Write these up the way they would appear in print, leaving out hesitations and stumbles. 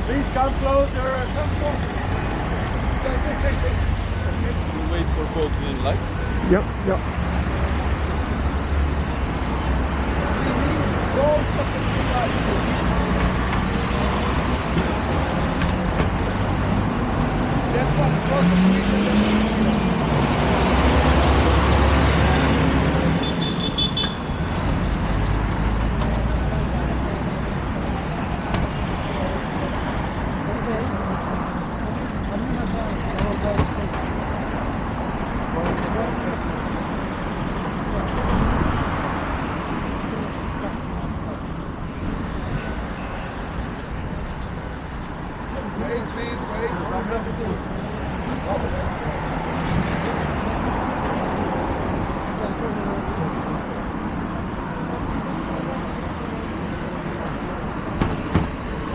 Please come closer. Come closer. We wait for both green lights. Yep, yep. That one closer. Wait, please, wait.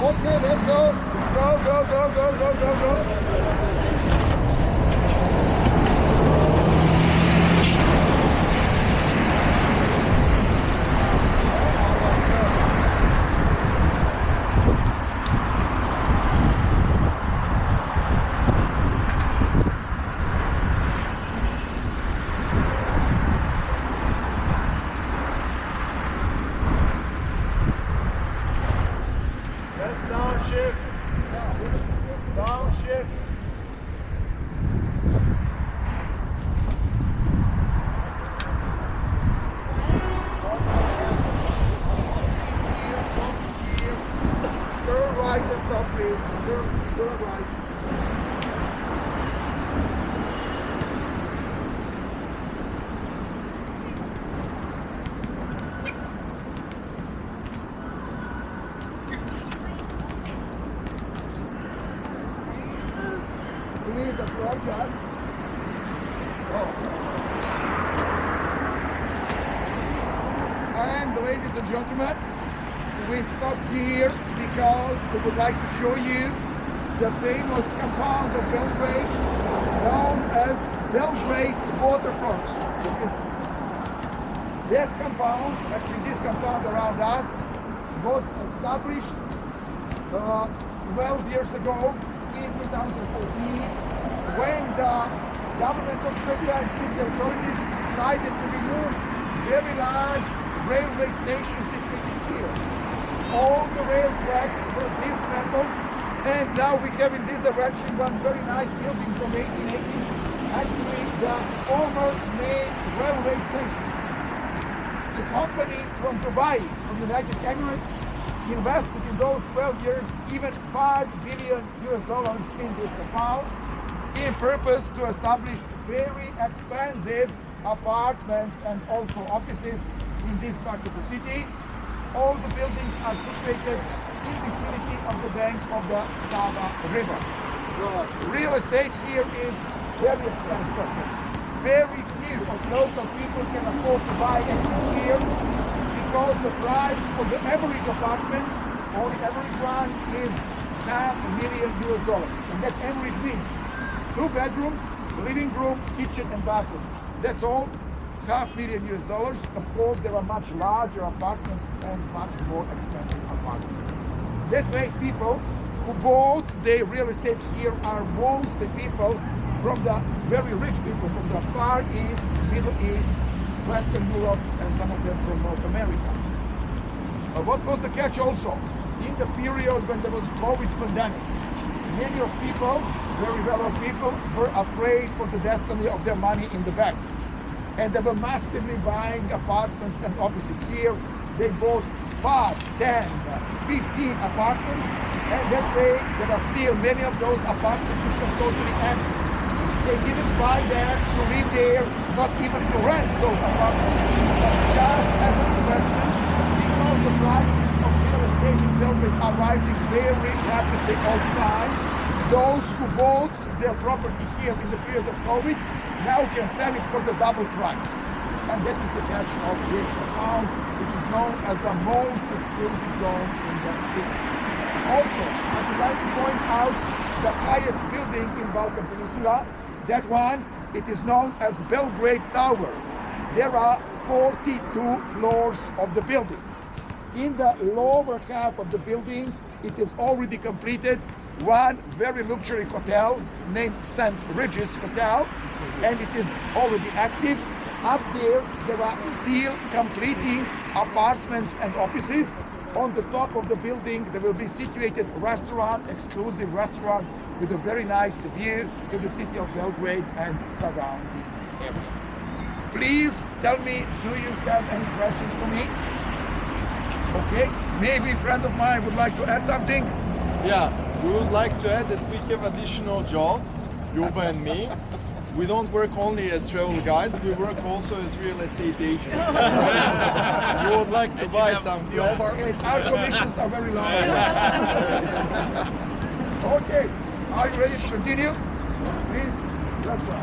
Okay, let's go. Go. Let's downshift. Downshift. Turn right and stop, please. Turn right. Please approach us. And ladies and gentlemen, we stop here because we would like to show you the famous compound of Belgrade known as Belgrade waterfront. That compound, actually this compound around us, was established 12 years ago in 2014 when the government of Serbia and city authorities decided to remove very large railway stations situated here. All the rail tracks were dismantled, and now we have in this direction one very nice building from 1880s, actually the former main railway station. The company from Dubai, from the United Emirates, invested in those 12 years even $5 billion in this compound in purpose to establish very expensive apartments and also offices in this part of the city. All the buildings are situated in the vicinity of the bank of the Sava River. Real estate here is very expensive. Very few of local people can afford to buy anything here because the price for the average apartment, or the average one, is $500,000. And that average means 2 bedrooms, living room, kitchen and bathroom. That's all. $500,000. Of course, there are much larger apartments and much more expensive apartments. That way, people who bought the real estate here are mostly people from the very rich people from the Far East, Middle East, Western Europe, and some of them from North America. What was the catch also? In the period when there was COVID pandemic, many of people, very well-off people, were afraid for the destiny of their money in the banks. And they were massively buying apartments and offices here. They bought 5, 10, 15 apartments, and that way there are still many of those apartments which are totally empty. They didn't buy them to live there, not even to rent those apartments, but just as an investment, because the prices of real estate in Belgrade are rising very rapidly all the time. Those who bought their property here in the period of COVID now can sell it for the double price. And that is the catch of this compound, which is known as the most exclusive zone in the city. Also, I would like to point out the highest building in Balkan Peninsula. That one, it is known as Belgrade Tower. There are 42 floors of the building. In the lower half of the building, it is already completed one very luxury hotel named St. Regis Hotel, and it is already active. Up there, there are still completing apartments and offices. On the top of the building, there will be situated restaurant, exclusive restaurant with a very nice view to the city of Belgrade and surrounding area. Please tell me, do you have any questions for me? Okay, maybe a friend of mine would like to add something. Yeah, we would like to add that we have additional jobs, Yuba and me. We don't work only as travel guides, we work also as real estate agents. You would like to buy some flats? Yes, our commissions are very low. Okay, are you ready to continue? Please, let's go.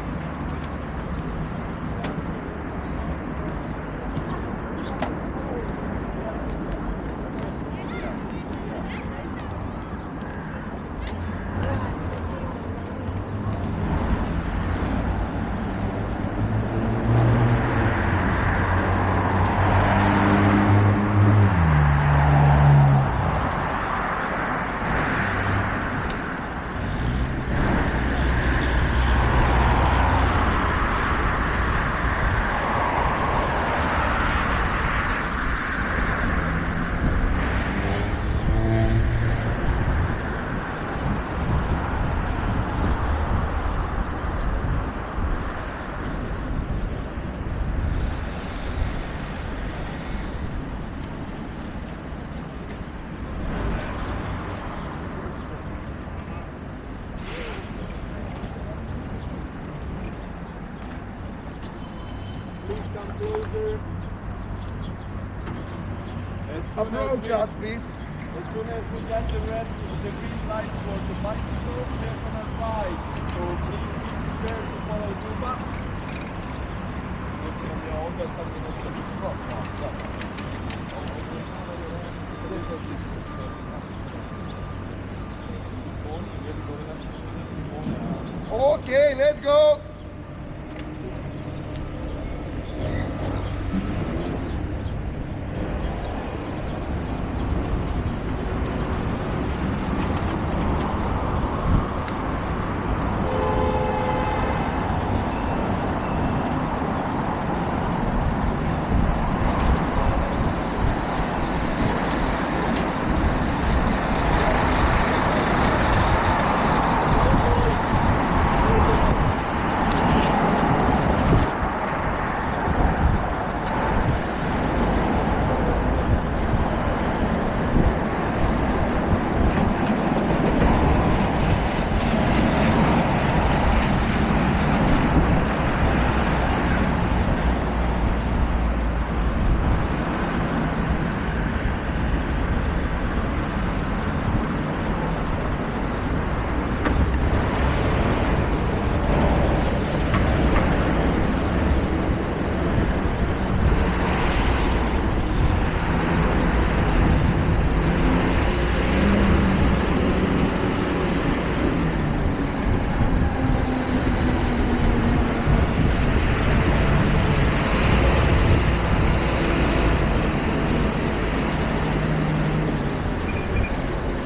Please come closer. Approach us, please. As soon as we get the green light for the bicycles, we're gonna ride. So please be prepared to follow Juba. Okay, let's go.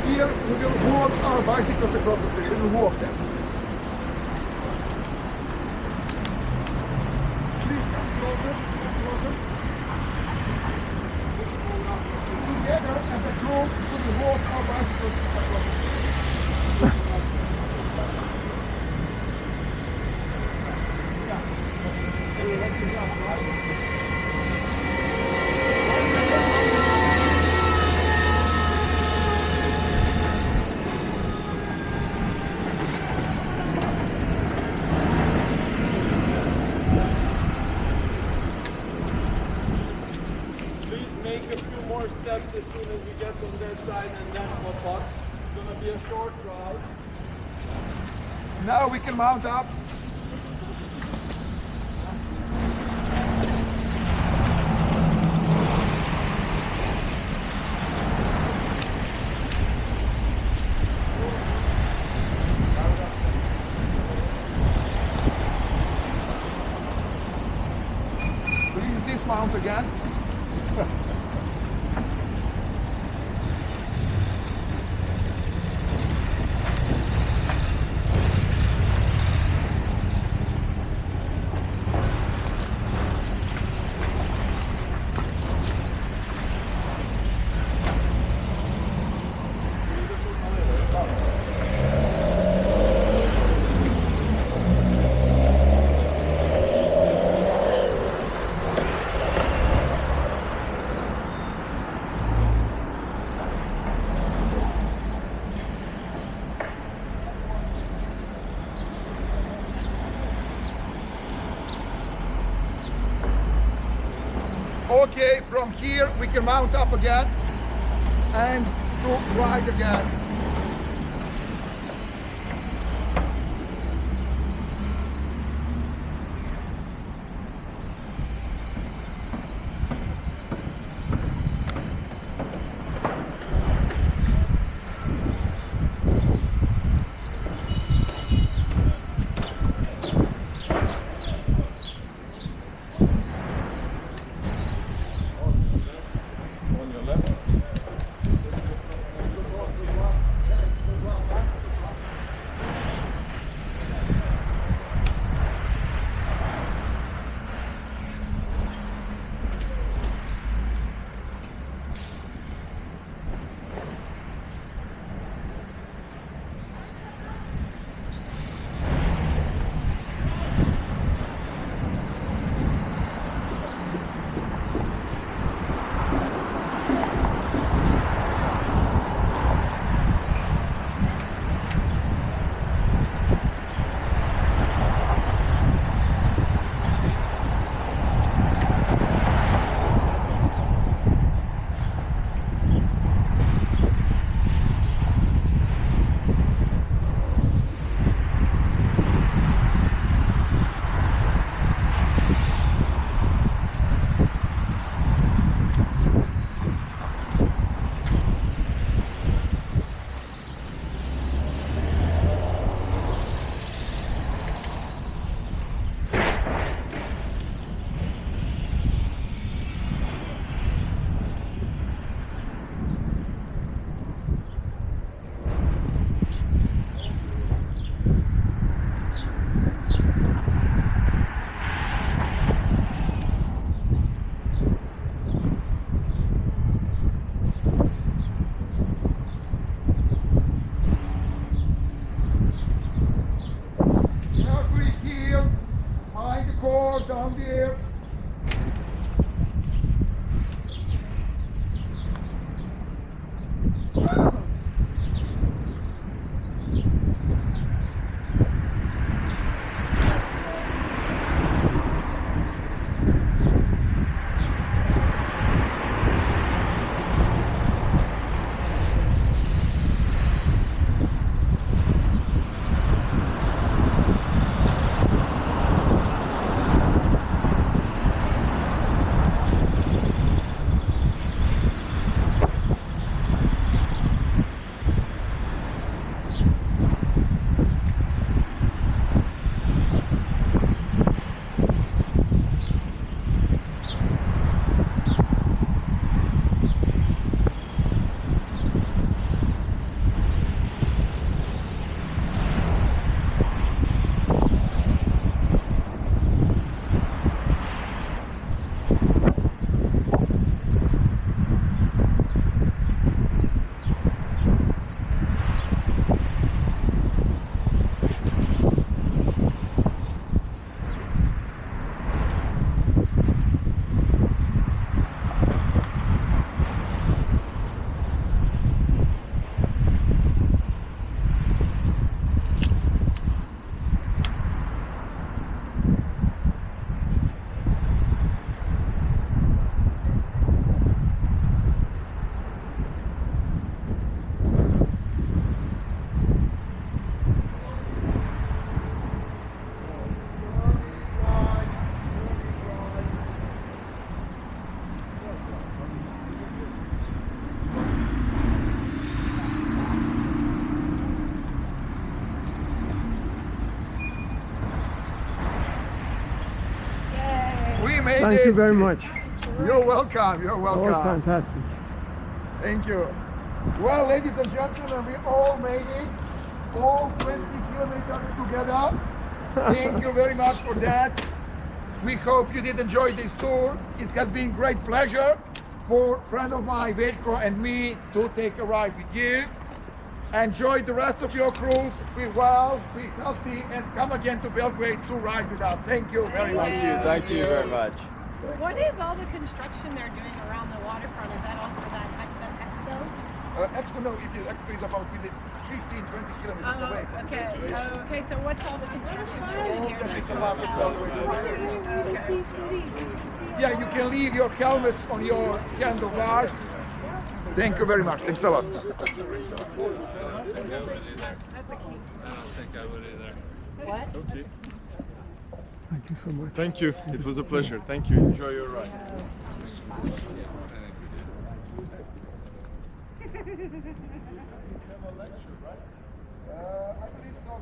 Here we will walk our bicycles across the city. We will walk them. Please come closer, come closer. Together as a group, we will walk our bicycles across the city. Please make a few more steps as soon as we get on that side and then pop up. It's gonna be a short ride. Now we can mount up. Please dismount again. Okay, from here we can mount up again and go right again. On your left. Down there. Thank you very much. You're welcome. You're That was welcome. fantastic. Thank you. Well, ladies and gentlemen, we all made it. All 20 kilometers together. Thank you very much for that. We hope you did enjoy this tour. It has been great pleasure for a friend of mine, Veljko, and me to take a ride with you. Enjoy the rest of your cruise. Be well, be healthy, and come again to Belgrade to ride with us. Thank you very much. Thank you very much. What is all the construction they're doing around the waterfront? Is that all for that expo? Expo, no, Expo is about 15, 20 kilometers away. Okay. Okay, so what's all the construction they're doing here? Yeah, you can leave your helmets on your handlebars. Thank you very much. Thanks a lot. That's a key. What? Okay. Thank you so much. Thank you. It was a pleasure. Thank you. Enjoy your ride. I believe so.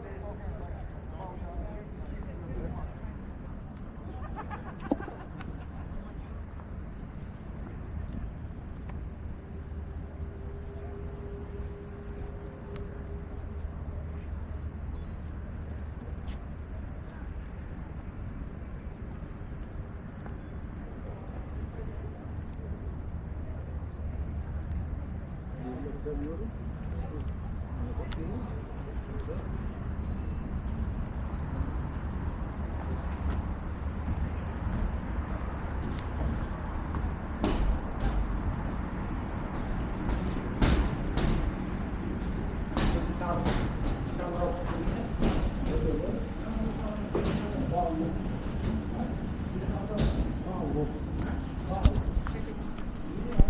There is